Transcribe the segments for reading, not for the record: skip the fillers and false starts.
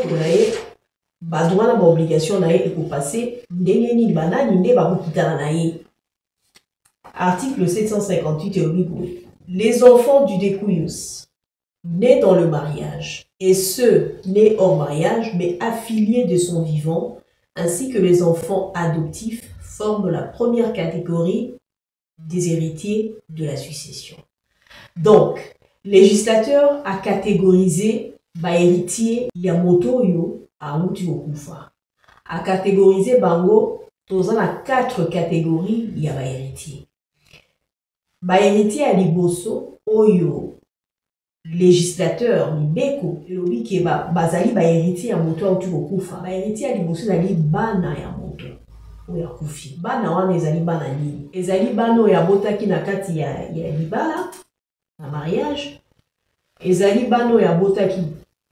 bolingo na ye badroit na baobligation na ye ekopase ndenge nini banani nde bakokitana na ye. Article 758 elobi boye: les enfants du découilleuse nés dans le mariage et ceux nés hors mariage mais affiliés de son vivant, ainsi que les enfants adoptifs, forment la première catégorie des héritiers de la succession. Donc, législateur a catégorisé héritier ya moto yo a muti okufa. A catégorisé bango dans 4 catégories ya héritier. Héritier à liboso oyo législateur mibeko elobi ke bazali héritier ya moto a muti okufa. Héritier à liboso ezali bana ya moto oya kufi. Bana wana ezali bana nini? Ezali bana oya botaki na kati ya libala na mariage. Ezali bana oya botaki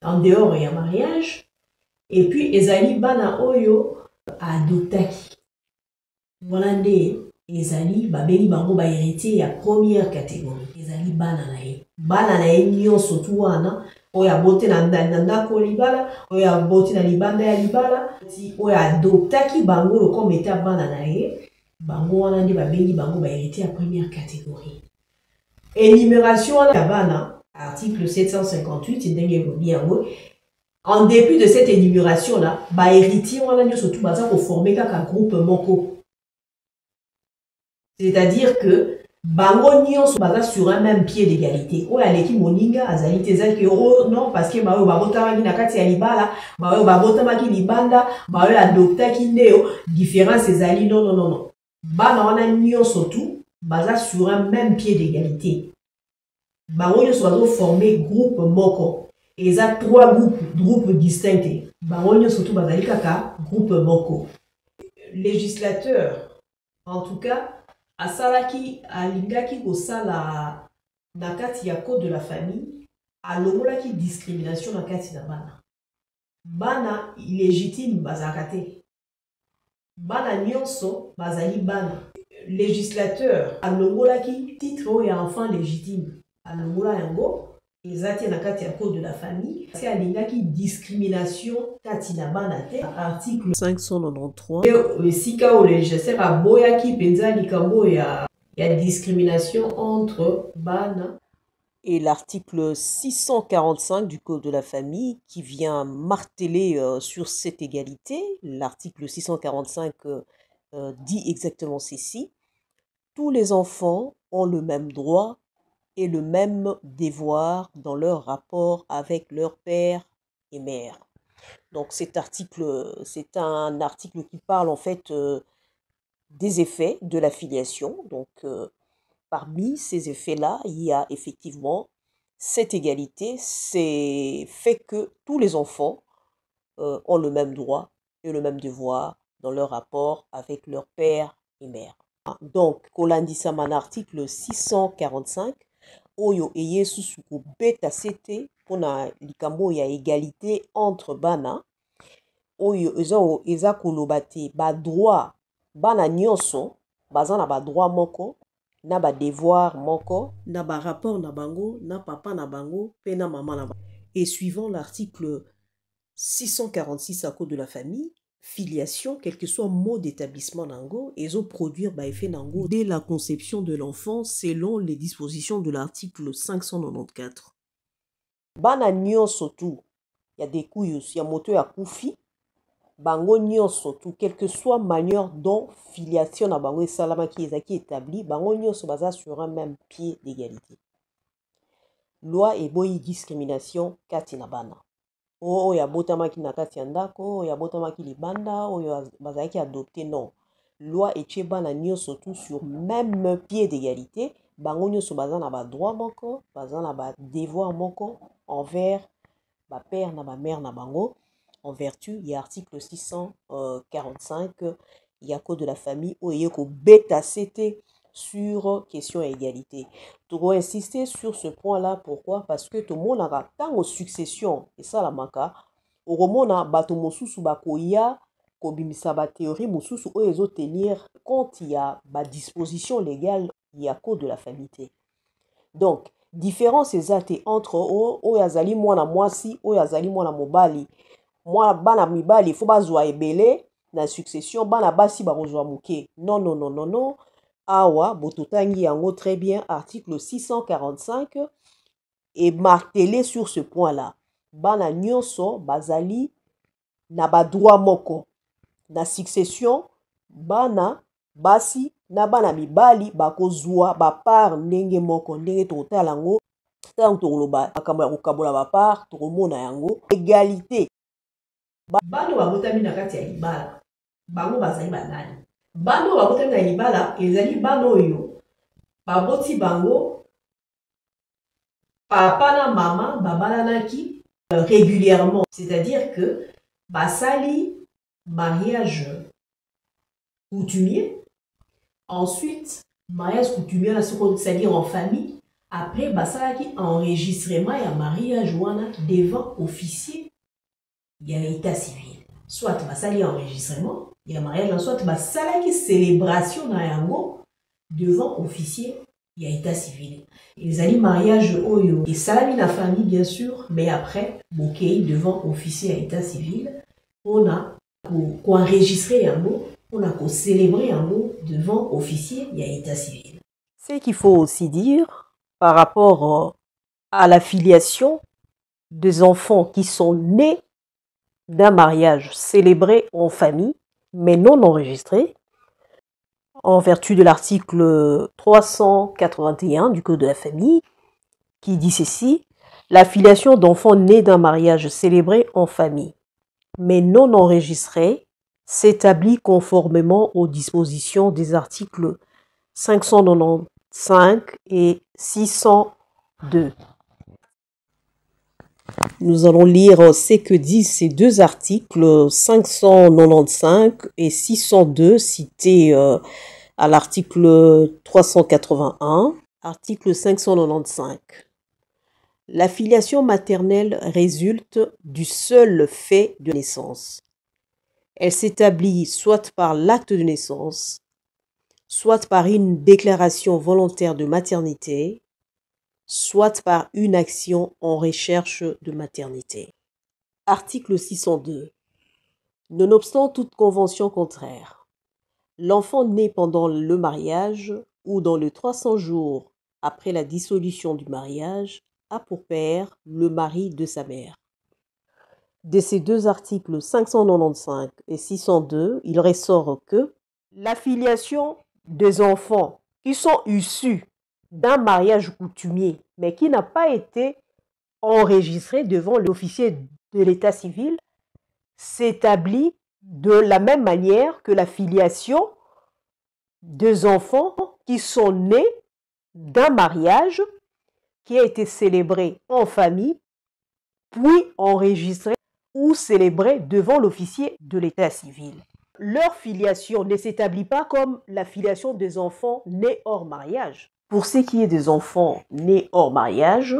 en dehors ya mariage. Et puis ezali bana oyo adoptaki. Voilà nde ezali babeli bango héritier ya première catégorie. Ezali bana na ye. Bana na ye nyonso tu wana oya bote na ndako libala, oya bote na libanda ya libala, oya adoptaki bango le comme état bana na ye, bango wana nde babeli bango héritier ya première catégorie. Énumération ya bana, article 758 ndenge elobi yango. En dépit de cette énumération-là, héritier wana nyonso tu baza ko former kaka groupe moko. C'est-à-dire que bango nyonso baza sur un même pied d'égalité. Oyo aleki moninga azali te ezali ke oh non parce que baoyo babotamaki na kati ya libala, baoyo babotamaki libanda, baoyo adoptaki ndeo, différence ezali non non non non. Bana wana nyonso tu baza sur un même pied d'égalité. Bango nyonso bazo former groupe moko. Et ça 3 groupes distincts. Bango surtout bazali kaka groupe moko. Législateur en tout cas asalaki alingaki kosala na kati ya code de la famille alongolaki discrimination na kati na bana. Bana illégitime bazalaka te. Bana nyonso bazali bana. Législateur alongolaki titre oyo ya enfant légitime. Alongola yango ezati na kati ya code de la famille. C'est alingaki discrimination kati na bana te. Article 593. Sika o législateur aboyaki penza likambo ya discrimination entre bana. Et l'article 645 du Code de la famille qui vient marteler sur cette égalité. L'article 645 dit exactement ceci: tous les enfants ont le même droit et le même devoir dans leur rapport avec leur père et mère. Donc cet article, c'est un article qui parle en fait des effets de la filiation. Donc parmi ces effets-là, il y a effectivement cette égalité. C'est fait que tous les enfants ont le même droit et le même devoir dans leur rapport avec leur père et mère. Donc, Kolandisa man article 645, oyo eye susu ko beta sete pona likambo ya égalité entre bana, oyo eza koloba te ba droit bana nyonso baza na ba droit moko na ba devoir moko na ba rapport na bango na papa na bango pe na maman na bango. Et suivant l'article 646 à code de la famille, filiation, quel que soit le mot d'établissement nango, et produire effet nango dès la conception de l'enfant selon les dispositions de l'article 594. Bana nyonso tu, il y a des couilles, il y a moto ya koufi, bango nyonso tu, quelle que soit manière dont filiation na bango et salama qui est établi, bango nyonso baza sur un même pied d'égalité. Loi et boyi discrimination katina bana. Oyo abotamaki na kati ya ndako, oyo abotamaki libanda, oyo bazalaki adopté, non. Loi etie bana nyonso tout sur même pied d'égalité. Bango nyonso baza na ba droit moko, baza na ba devoir moko envers ba père na ba mère na bango. En vertu, il y a article 645, il y a code de la famille, où il y a bêta CT sur question à égalité. Tu dois insister sur ce point-là. Pourquoi? Parce que tout le monde a tant de succession, et ça la maka, au moment a bato mosusu bakoya, kobimisa ba théorie mosusu o ezo tenir compte il y a ba disposition légale, il y a code de la famille. Donc, différence exacte entre o yazali mwana mwasi, o yazali mwana mobali, moi bana mibali faut bazwa ebele na succession bana basi bakozwa moke. Non non non non non. Awa bototangi yango très bien article 645 et martelé sur ce point-là. Bana nyonso bazali na ba droit moko na succession bana basi na bana mibali bakozwa ba part ndenge moko ndenge totala yango tant toloba makambo ya kokabola ba part tokomona yango égalité. Bano babotami na kati ya libala bango bazali banani? Bano babotami na libala ezali bano oyo baboti bango papa na mama babalanaki régulièrement, c'est-à-dire que basali mariage coutumier, ensuite mariage coutumier c'est-à-dire en famille, après basalaki enregistrement ya mariage wana devant officier ya état civil, soit basali enregistrement ya mariage, soit basalaki célébration na yango devant officier ya état civil. Ezali mariage oyo esalami na famille bien sûr, mais après bokei devant officier ya état civil on a enregistré yango, on a célébré yango devant officier ya état civil. C'est qu'il faut aussi dire par rapport à la filiation des enfants qui sont nés d'un mariage célébré en famille, mais non enregistré, en vertu de l'article 381 du Code de la famille, qui dit ceci: la filiation d'enfants nés d'un mariage célébré en famille, mais non enregistré, s'établit conformément aux dispositions des articles 595 et 602. Nous allons lire ce que disent ces deux articles 595 et 602 cités à l'article 381. Article 595. La filiation maternelle résulte du seul fait de naissance. Elle s'établit soit par l'acte de naissance, soit par une déclaration volontaire de maternité, soit par une action en recherche de maternité. Article 602. Nonobstant toute convention contraire, l'enfant né pendant le mariage ou dans les 300 jours après la dissolution du mariage a pour père le mari de sa mère. De ces deux articles 595 et 602, il ressort que la filiation des enfants qui sont issus d'un mariage coutumier, mais qui n'a pas été enregistré devant l'officier de l'état civil, s'établit de la même manière que la filiation des enfants qui sont nés d'un mariage qui a été célébré en famille, puis enregistré ou célébré devant l'officier de l'état civil. Leur filiation ne s'établit pas comme la filiation des enfants nés hors mariage. Pour ce qui est des enfants nés hors mariage,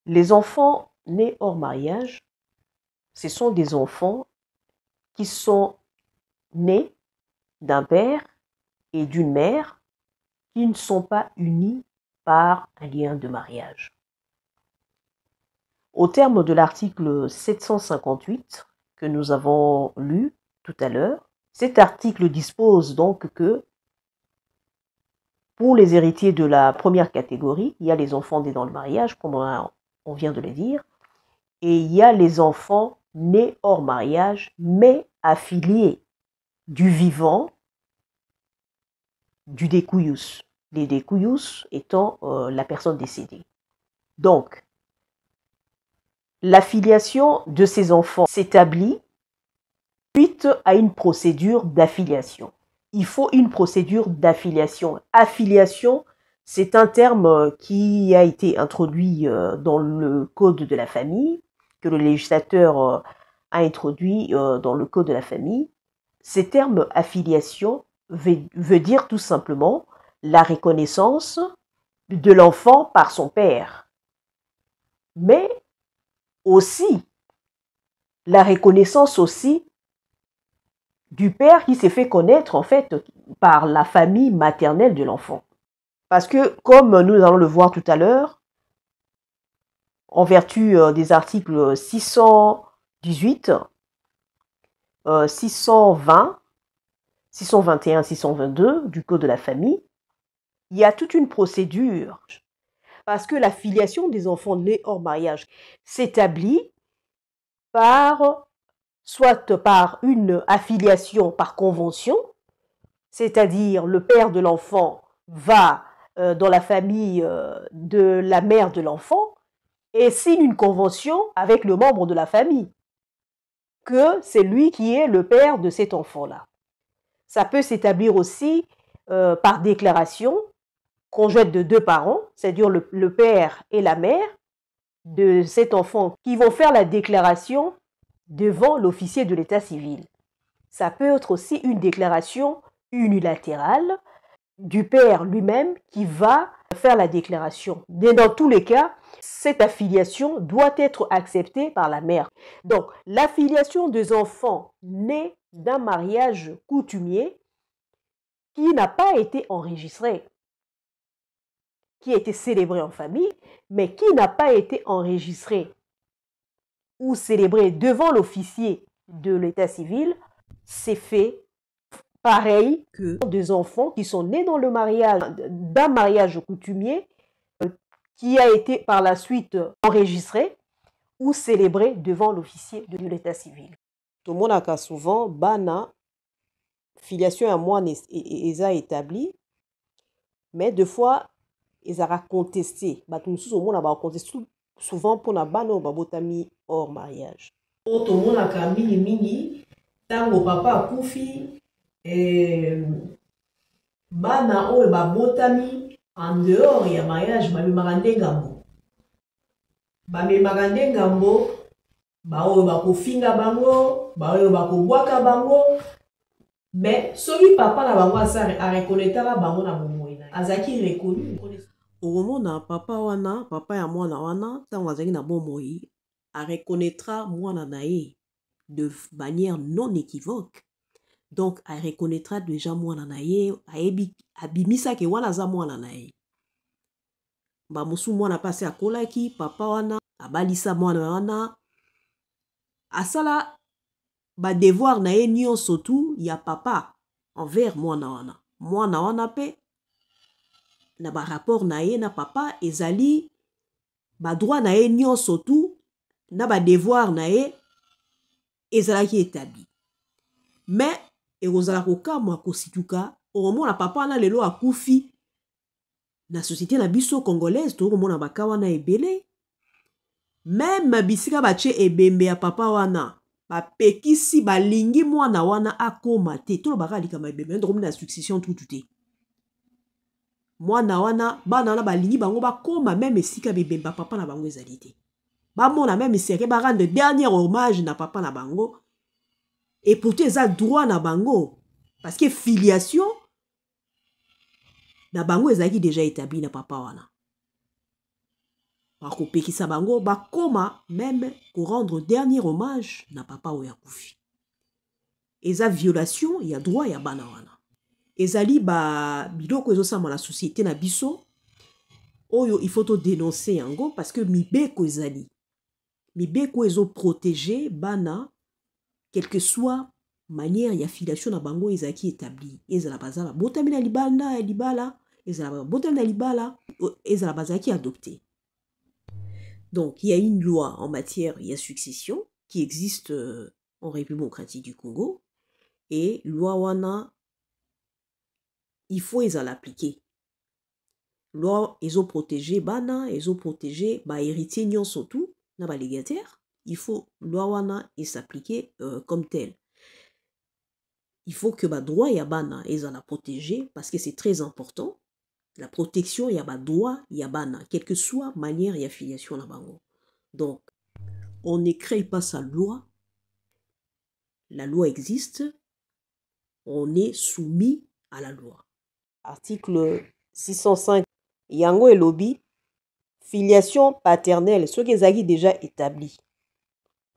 les enfants nés hors mariage, ce sont des enfants qui sont nés d'un père et d'une mère qui ne sont pas unis par un lien de mariage. Au terme de l'article 758 que nous avons lu tout à l'heure, cet article dispose donc que pour les héritiers de la première catégorie, il y a les enfants nés dans le mariage, comme on vient de le dire, et il y a les enfants nés hors mariage, mais affiliés du vivant du découillus. Les découillus étant la personne décédée. Donc, la filiation de ces enfants s'établit suite à une procédure d'affiliation. Il faut une procédure d'affiliation. Affiliation, c'est un terme qui a été introduit dans le Code de la famille, que le législateur a introduit dans le Code de la famille. Ce terme affiliation veut dire tout simplement la reconnaissance de l'enfant par son père, mais aussi la reconnaissance aussi du père qui s'est fait connaître en fait par la famille maternelle de l'enfant. Parce que comme nous allons le voir tout à l'heure, en vertu des articles 18, 620, 621, 622 du Code de la famille, il y a toute une procédure parce que la filiation des enfants nés hors mariage s'établit soit par une affiliation par convention, c'est-à-dire le père de l'enfant va dans la famille de la mère de l'enfant et signe une convention avec le membre de la famille, que c'est lui qui est le père de cet enfant-là. Ça peut s'établir aussi par déclaration conjointe de deux parents, c'est-à-dire le père et la mère de cet enfant qui vont faire la déclaration devant l'officier de l'état civil. Ça peut être aussi une déclaration unilatérale du père lui-même qui va faire la déclaration. Mais dans tous les cas, cette affiliation doit être acceptée par la mère. Donc, l'affiliation des enfants nés d'un mariage coutumier qui n'a pas été enregistré, qui a été célébré en famille, mais qui n'a pas été enregistré ou célébré devant l'officier de l'état civil, c'est fait pareil que des enfants qui sont nés dans le mariage, d'un mariage coutumier, qui a été par la suite enregistré ou célébré devant l'officier de l'état civil. Tout le monde a souvent, bana, filiation à moi, ils a établi, mais deux fois, ils ont contesté. Tout le monde a contesté souvent pour la bana babotami hors mariage. Tout le monde a mingi, tango papa akufi, bana oyo babotami en dehors ya mariage bamemaka nde ngambo. Bamemaka nde ngambo, baoyo bakofinga bango, baoyo bakobwaka bango. Mais soki papa na bango arekonnaîtaka bango na bomoi na azaki reconnu. Omona papa wana, papa ya mwana wana, tango azaki na bomoi, reconnaîtra mwana na ye de manière non équivoque. Donc, elle reconnaîtra déjà mwana na ye, abimisa ke wana za mwana na ye. Ba musu mwana pase akolaki, papa wana, abalisa mwana wana, asala ba devoir na ye nyonso tu ya papa envers mwana wana. Mwana wana pe, na ba rapport na ye na papa, ezali ba droit na ye nyonso tu, na ba devoir na ye, ezalaki établi. Mais, ekozala kokamwa kosituka omona papa wana lelo akufi na société na biso congolaise tokomona baka wana ebele même bisika batie ebembe ya papa wana bapekisi balingi mwana wana akoma te tolobaka likama ebembe ndokomona succession tutu te mwana wana bana wana balingi bango bakoma même esika bebemba papa na bango ezali te bamona même seke barande dernier hommage na papa na bango. Et pourtant, ça droit na bango. Parce que filiation, na bango ezaki déjà établi na papa wana. Bako pekisa bango, bakoma même pour rendre dernier hommage na papa oyakufi. Eza violation, ya droit ya bana wana. Ezali ba biloko ezosama la société na biso. Oyo il faut to dénoncer yango parce que mibeko ezali. Mibeko ezo protéger bana. Quelle que soit manière ya filiation na bango ezaki établi ezala bazala botami na libanda ya libala ezala botami na libala ezala bazaki adopté. Donc il y a une loi en matière de succession qui existe en République démocratique du Congo et loi wana il faut ezala appliquer. Loi ezo protéger bana ezo protéger ba héritier nyonso tout na ba légataire. Il faut loi wana et s'appliquer comme tel. Il faut que ba droit ya bana ezala protéger parce que c'est très important. La protection ya ba droit ya bana, quelle que soit manière ya filiation na bango. Donc, on ne crée pas sa loi. La loi existe. On est soumis à la loi. Article 605. Yango et lobby. Filiation paternelle, ce qui est déjà établi.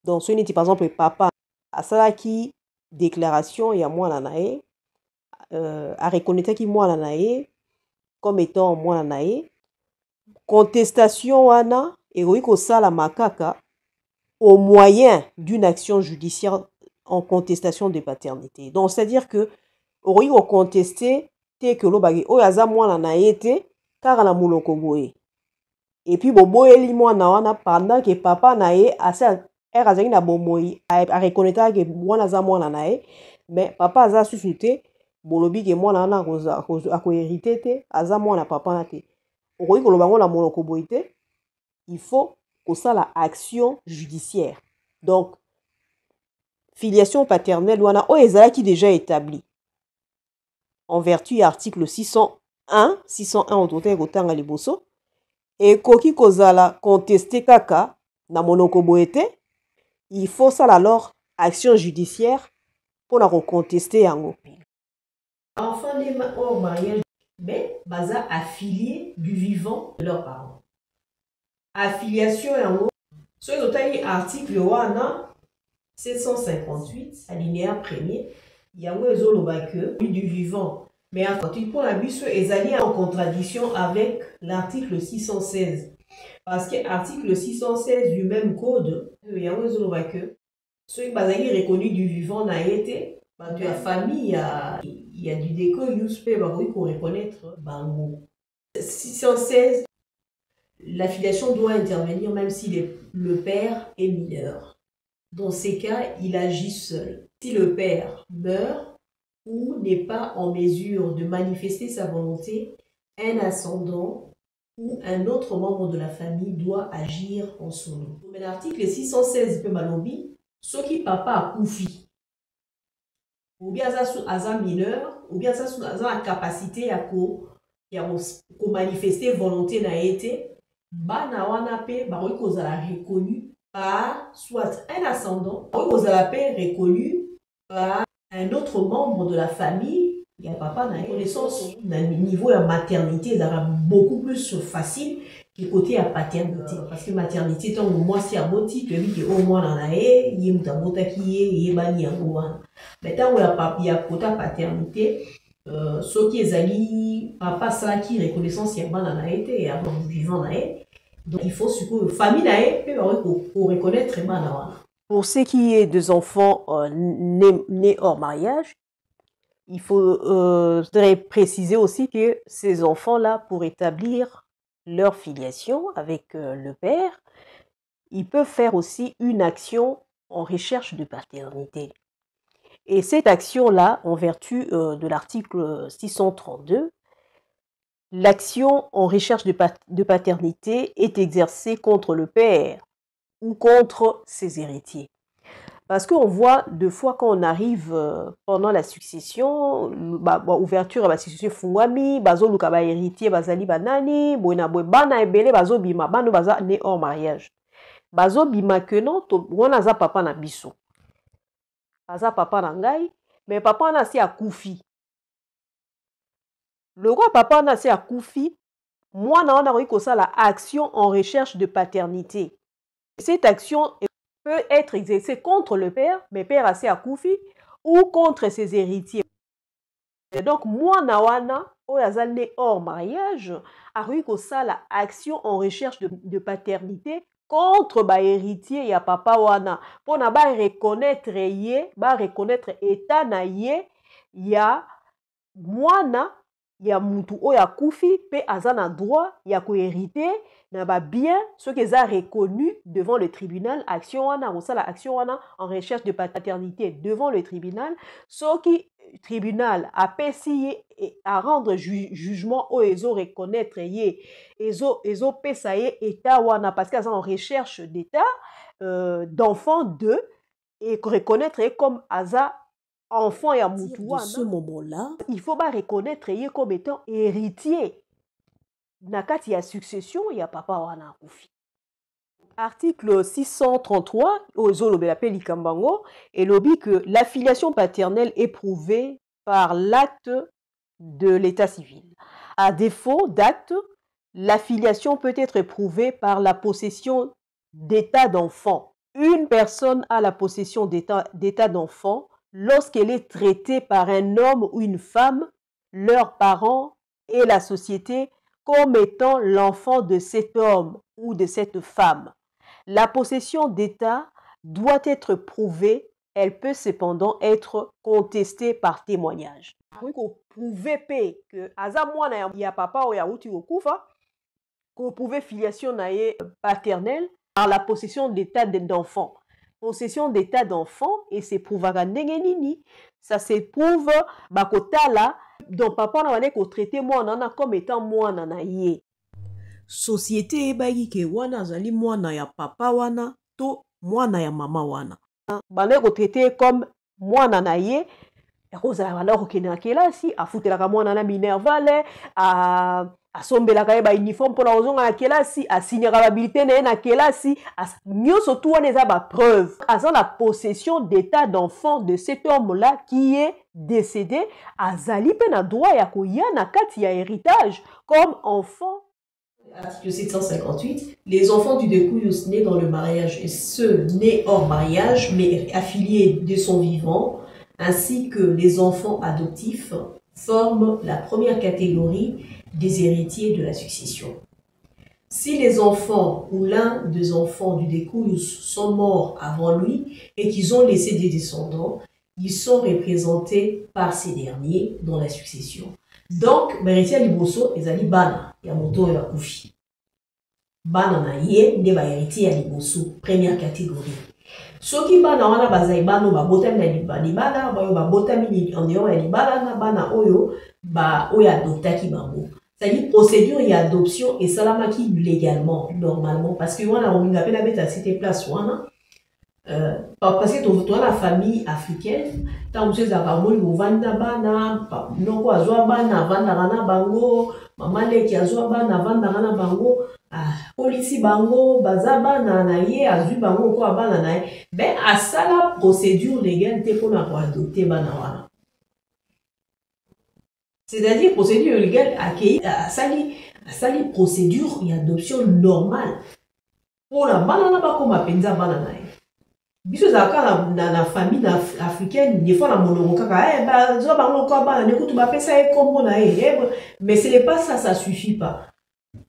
Donc, ce n'est par exemple papa asalaki déclaration ya mwana nae a reconnaître ki mwana nae comme étant mwana nae contestation wana eroyi kosala makaka au moyen d'une action judiciaire en contestation de paternité. Donc, c'est-à-dire que, oui, au contester, te que l'obagi, o yaza mwana na yete, car la mouloko boye. Et puis, bobo eli mwana wana, pendant que papa na ye, asa, azali na bomoi, a reconnaître que mwana za mwana na ye, mais papa aza susute, bolobi que mwana wana ako hérité te, aza mwana papa na te. Okoki koloba ngo na mouloko boye te, il faut que ça la action judiciaire. Donc, filiation paternelle, wana o ezalaki déjà établi en vertu de l'article 601 au total kotanga liboso, et koki kozala contesté kaka na monoko boete, il faut ça alors action judiciaire pour la contester yango. Enfants nés hors mariage, mais baza affiliés du vivant de leurs parents. Affiliation yango, ce total article wana 758 alinéa 1er, yango ezoloba que du vivant. Mais pour la biso ezali en contradiction avec l'article 616. Parce que l'article 616 du même code, yango ezoloba que ceux qui bazali reconnu du vivant na été, de la famille, il y a du déco yuspe pour reconnaître bango. 616, l'affiliation doit intervenir même si le père est mineur. Dans ces cas, il agit seul. Si le père meurt ou n'est pas en mesure de manifester sa volonté, un ascendant ou un autre membre de la famille doit agir en son nom. Mais l'article 616 peut malobi, ce qui papa a koufi, ou bien ça mineur, ou bien ça a capacité à manifester volonté na été, bana wana pe ba reconnu par soit un ascendant, ou reconnu par un autre membre de la famille. Il y a papa na connaissance na niveau de maternité, ça sera beaucoup plus facile que côté à paternité. Parce que maternité, tant moi si à boti, tu dis que au moins dans la haie, il y a mutabota qui est bani en govan. Mais tant il y a côté paternité, ce qui est ali, papa ça qui reconnaissance il y a ban dans la haie et avant vivant la haie. Donc il faut supposer famille la haie pour reconnaître très mal. Pour ce qui est des enfants nés hors mariage, il faudrait préciser aussi que ces enfants-là, pour établir leur filiation avec le père, ils peuvent faire aussi une action en recherche de paternité. Et cette action-là, en vertu de l'article 632, l'action en recherche de paternité est exercée contre le père ou contre ses héritiers. Parce qu'on voit deux fois quand on arrive pendant la succession, ouverture à la succession fungwami, bazo luka ba héritier bazali banani, boina boy bana ebele bazo bima bano baza né hors mariage. Bazo bima que non to wana za papa na biso. Baza papa na ngai, mais papa na si akufi. Le roi papa na si akufi, moi na on a kosa la action en recherche de paternité. Cette action peut être exercée contre le père, mais père assez à Koufi, ou contre ses héritiers. Et donc, moi, Nawana, né hors mariage, a eu ça la action en recherche de paternité contre ba héritier ya papa wana. Pour na ba reconnaître état na ye ya mwana ya mutu oya Koufi pe azana droit ya ko hériter na ba bien ce qui est reconnu devant le tribunal action wana ou ça la action wana en recherche de paternité devant le tribunal ce qui tribunal a pesi à rendre jugement au ezo reconnaître ye ezo pesa ye état wana parce qu'ils sont en recherche d'état d'enfant de et reconnaître comme aza enfant et à Moutouana, ce moment-là, il faut pas reconnaître comme étant héritier. Nakati ya succession, il y a papa wana koufi. Article 633, Ozo Lobelape Likambango, et lobby que l'affiliation paternelle est prouvée par l'acte de l'état civil. À défaut d'acte, l'affiliation peut être prouvée par la possession d'état d'enfant. Une personne a la possession d'état d'enfant lorsqu'elle est traitée par un homme ou une femme, leurs parents et la société comme étant l'enfant de cet homme ou de cette femme. La possession d'État doit être prouvée. Elle peut cependant être contestée par témoignage. Oui, qu'on prouve que aza mwana ya papa ou ya uti okufa, qu'on prouve filiation naie paternelle par la possession d'état d'enfant. Possession d'état d'enfant et c'est prouvaka ndenge nini. Ça se prouve bakotala donc papa na wane ko traiter mwana na comme étant mwana na ye. Société ebaki ke wana azali mwana ya papa wana to mwana ya mama wana. Bana ko traiter comme mwana na ye. Ekozala bana kokende na kelasi afutelaka mwana na minervale asombelaka ye ba uniforme mpona kozonga na kelasi asignaka babilité na ye na kelasi nyonso tu wana eza bapreuve aza la possession d'état d'enfant de cet homme là qui est décédé azali mpe na droit ya koya na kati ya héritage comme enfant. Article 758, les enfants du Dekuyus nés dans le mariage et ceux nés hors mariage mais affiliés de son vivant, ainsi que les enfants adoptifs, forment la première catégorie des héritiers de la succession. Si les enfants ou l'un des enfants du Dekuyus sont morts avant lui et qu'ils ont laissé des descendants, ils sont représentés par ces derniers dans la succession. Donc, héritier liboso ezali bana ya moto ya kufi. Bana na ye nde ba héritier ya liboso, première catégorie. Soki bana wana bazali bano babotami na libala, bayo babotami en dehors ya libala na bana oyo ba oyo adoptaki bango. C'est-à-dire procédure et adoption et salamaki légalement, normalement, parce que wana on appelle la bête à cette place wana. Parce que tu as la famille africaine, tu as monsieur Zakamoli, Vanda Bana, Noko Azwa Bana, Vanda Rana Bango, Mamale qui Azwa Bana, Vanda Rana Bango, Polisi Bango, Bazabana, Naye, Azu Bango, quoi Bana Naye. Ben, à ça la procédure légale, t'es qu'on a adopté Bana Wana. C'est-à-dire, procédure légale, à sali procédure et adoption normale. Pour la Bana, pas comme à Penza Bana Naye. Biso zaka na famille africaine des fois la monoko kaka ba zo bango ko ba na kutu ba pesa e kombo na mais ce n'est pas ça, ça suffit pas.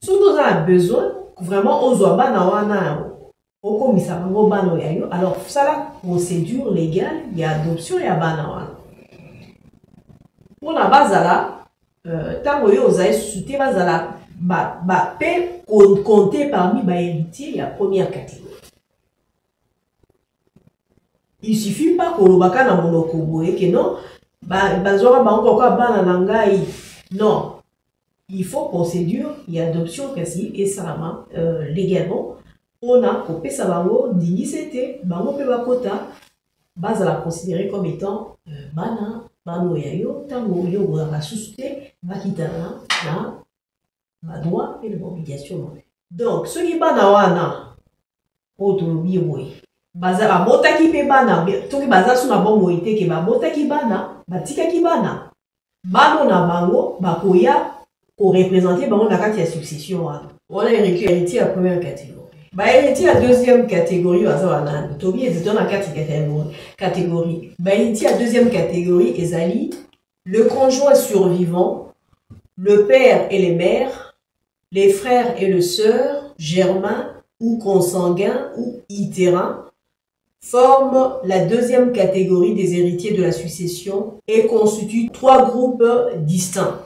Surtout on a besoin vraiment ozo ba na wana okomisa bango bana yayo, alors ça la procédure légale ya adoption ya bana wana pour la bazala tango yo ozaï souté bazala ba pe compter parmi ba héritiers la première catégorie. Il suffit pas que l'obaka na monoko boye que non, bazora ba encore bana nangai. Non, il faut procédure et adoption kasi et ça légalement on a copé sa bango dignité bango pe bakota base la considérer comme étant bana bano yayo tango yo ba susté bakitana na ba droit et l'obligation. Donc ce qui bana wana autonomie boye baza ba motaki pe bana toki baza suna bongo ite ke ba motaki bana batikaki bana bano na bango bakoya ko représenter bango na kati ya succession wana. On a héritier à première catégorie. Ba héritier à deuxième catégorie baza wana tobi ezito na kati catégorie. Ba héritier à deuxième catégorie ezali le conjoint survivant, le père et les mères, les frères et les sœurs germains ou consanguins ou itérins forment la deuxième catégorie des héritiers de la succession et constituent trois groupes distincts.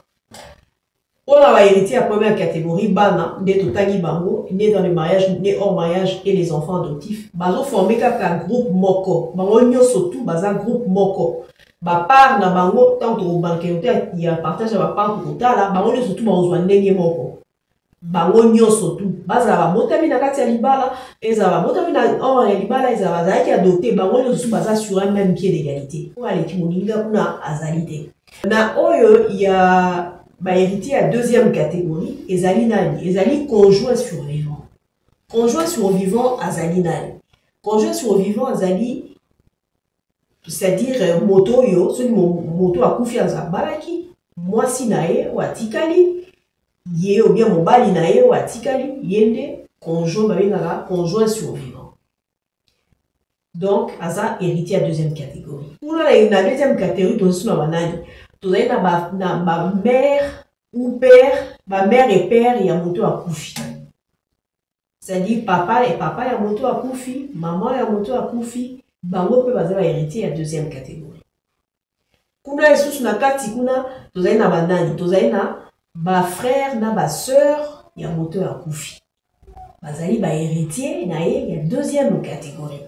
On a héritier à première catégorie, Bana, né Totagi Bango, né dans le mariage, né hors mariage et les enfants adoptifs. Bazo formé un groupe Moko. Bango nyo surtout, baza groupe Moko. Ba part na bango, tant au banque, il y a partage à la part pour là, bango nyo surtout, bango nenge Moko. Bango nyonso tu bazala motami na kati ya libala ezala motami na or ya libala ezala zaki adopté bango nyonso baza sur un même pied d'égalité pour aller kimoninga kuna azalité na oyo ya ba héritier à deuxième catégorie ezali nani ezali conjoint survivant. Conjoint survivant azali nani conjoint survivant azali c'est-à-dire moto yo so moto akufi azala balaki mwasi na ye ou atikali yé ou bien mobali na ye ou atikali yende conjoint babengaka conjoint survivant. Donc aza héritier à deuxième catégorie. Pour la deuxième catégorie tozo na banani tozali na ba mère ou père, ba mère et père ya moto akufi. c'est-à-dire papa ya moto akufi, maman ya moto akufi, bango pe baza ba héritier ya deuxième catégorie. Kuna esusu na kati kuna tozali na banani, tozali na ba frère na ba sœur ya moto akufi. Bazali ba héritier na ye ya deuxième catégorie.